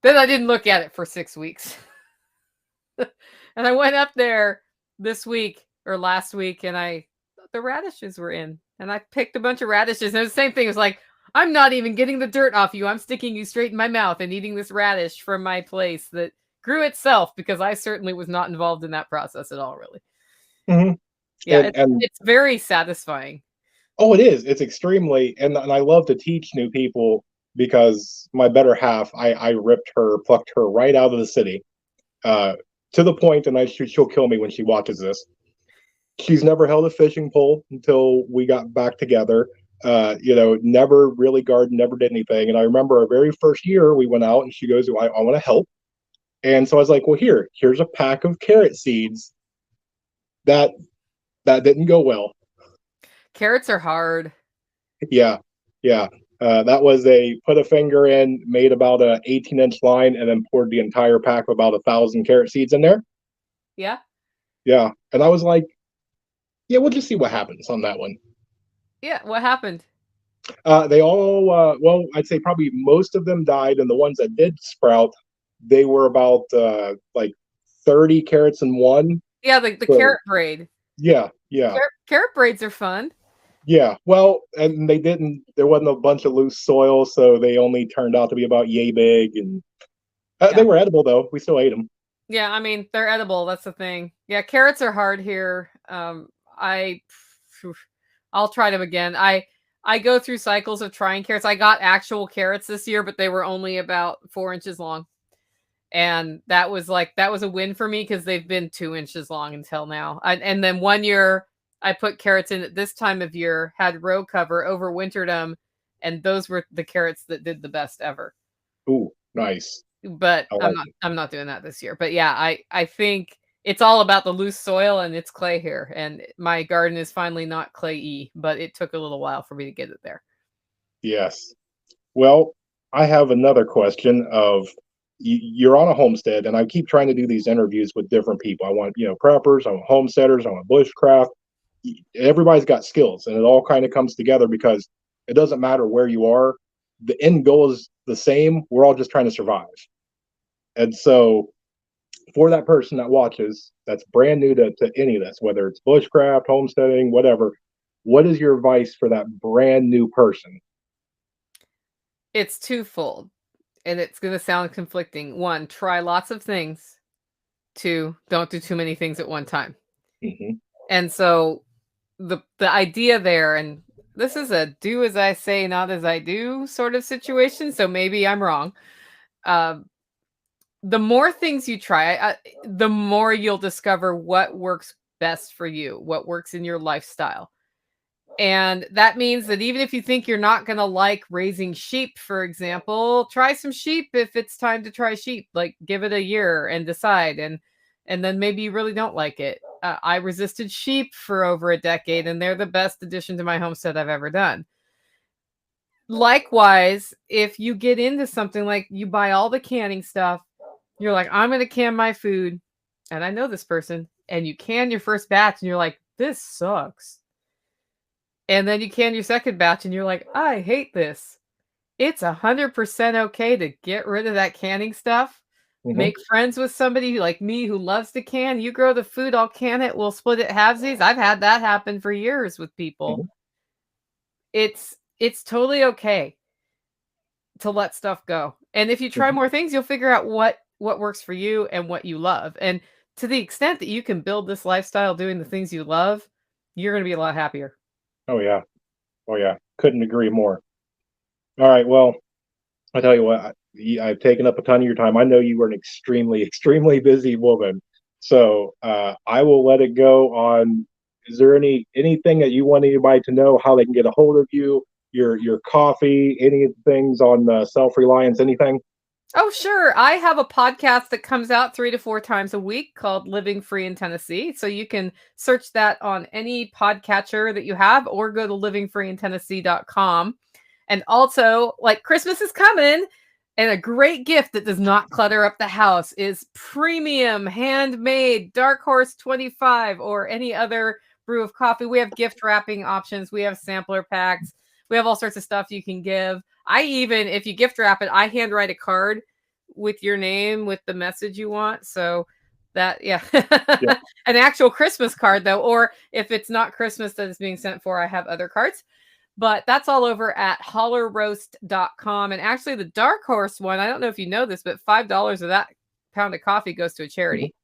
then I didn't look at it for 6 weeks. And I went up there this week or last week, and the radishes were in, and I picked a bunch of radishes. And the same thing. It was like, I'm not even getting the dirt off you. I'm sticking you straight in my mouth and eating this radish from my place that grew itself because I certainly was not involved in that process at all, really. Hmm. Yeah, And, it's and it's very satisfying. oh, it is. It's extremely, and I love to teach new people because my better half, I plucked her right out of the city, uh, to the point, and she'll kill me when she watches this. She's never held a fishing pole until we got back together. Never really gardened, never did anything. And I remember our very first year we went out, and she goes, I want to help. And so I was like, well, here's a pack of carrot seeds. That that didn't go well. Carrots are hard. Yeah, yeah. That was a put a finger in, made about a 18-inch line, and then poured the entire pack of about 1,000 carrot seeds in there. Yeah. Yeah, and I was like, yeah, we'll just see what happens on that one. Yeah. What happened? They all, well, I'd say probably most of them died, and the ones that did sprout, they were about like 30 carrots in one. Yeah, the So carrot braid. yeah, yeah. Carrot braids are fun. Yeah, well, and they didn't. There wasn't a bunch of loose soil, so they only turned out to be about yay big, and Yeah. they were edible though. We still ate them. Yeah, I mean, they're edible, that's the thing. Yeah, carrots are hard here. I phew, I'll try them again. I go through cycles of trying carrots. I got actual carrots this year, but they were only about 4 inches long. And that was a win for me because they've been 2 inches long until now. And then one year I put carrots in at this time of year, had row cover, overwintered them, and those were the carrots that did the best ever. Ooh, nice. But I like it. I'm not doing that this year. But yeah, I think it's all about the loose soil and it's clay here. And my garden is finally not clay-y, but it took a little while for me to get it there. Yes. Well, I have another question of you're on a homestead, and I keep trying to do these interviews with different people. I want, preppers, I want homesteaders, I want bushcraft. Everybody's got skills, and it all kind of comes together because it doesn't matter where you are. The end goal is the same. We're all just trying to survive. And so, for that person that watches, that's brand new to any of this, whether it's bushcraft, homesteading, whatever, what is your advice for that brand new person? It's twofold, and it's going to sound conflicting. One, try lots of things. Two, don't do too many things at one time. Hmm. And so the idea there, and this is a do as I say, not as I do sort of situation. So maybe I'm wrong. Um, the more things you try, the more you'll discover what works best for you, what works in your lifestyle. And that means that even if you think you're not going to like raising sheep, for example, try some sheep if it's time to try sheep. Like give it a year and decide, and then maybe you really don't like it. I resisted sheep for over a decade, and they're the best addition to my homestead I've ever done. Likewise, if you get into something like you buy all the canning stuff, you're like, I'm going to can my food, and I know this person, and you can your first batch, and you're like, this sucks. And then you can your second batch and you're like, I hate this. It's 100% okay to get rid of that canning stuff. Hmm. Make friends with somebody like me who loves to can. You grow the food, I'll can it. We'll split it halvesies. I've had that happen for years with people. Hmm. It's totally okay to let stuff go. And if you try Hmm. more things, you'll figure out what works for you and what you love. And to the extent that you can build this lifestyle doing the things you love, you're going to be a lot happier. Oh yeah. Oh yeah. Couldn't agree more. All right. Well, I tell you what, I've taken up a ton of your time. I know you were an extremely, extremely busy woman, so I will let it go. On, is there anything that you want anybody to know how they can get a hold of you? Your coffee, any things on self reliance, anything? Oh, sure. I have a podcast that comes out 3 to 4 times a week called Living Free in Tennessee. So you can search that on any podcatcher that you have or go to livingfreeintennessee.com. And also, like Christmas is coming, and a great gift that does not clutter up the house is premium handmade Dark Horse 25 or any other brew of coffee. We have gift wrapping options, we have sampler packs, we have all sorts of stuff you can give. I even, if you gift wrap it, I handwrite a card with your name with the message you want. So that, yeah, Yep. an actual Christmas card though, or if it's not Christmas that is being sent for, I have other cards. But that's all over at hollerroast.com. And actually, the Dark Horse one, I don't know if you know this, but $5 of that pound of coffee goes to a Hmm. charity.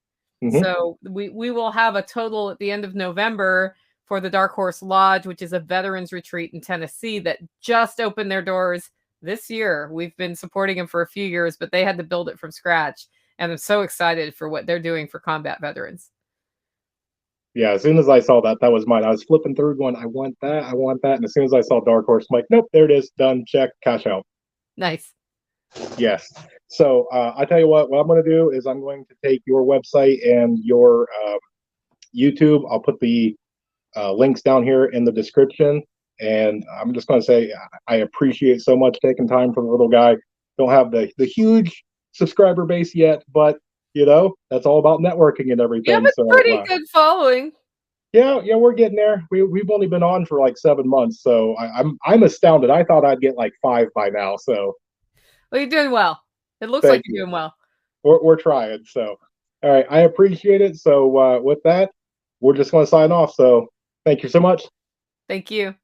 Hmm. So we will have a total at the end of November for the Dark Horse Lodge, which is a veterans retreat in Tennessee that just opened their doors this year. We've been supporting them for a few years, but they had to build it from scratch. And I'm so excited for what they're doing for combat veterans. Yeah, as soon as I saw that, that was mine. I was flipping through, going, I want that, I want that. And as soon as I saw Dark Horse, I'm like, nope, there it is, done, check, cash out. Nice. Yes. So I tell you what I'm going to do is I'm going to take your website and your YouTube. I'll put the links down here in the description. And I'm just going to say I appreciate so much taking time for the little guy. Don't have the huge subscriber base yet, but that's all about networking and You have everything. a So pretty good following. yeah, we're getting there. We've only been on for like 7 months, so I'm astounded. I thought I'd get like 5 by now. So Well, you're doing well. It looks like thank you're you. doing well. We're trying. So all right, I appreciate it. So with that, we're just going to sign off. So thank you so much. Thank you.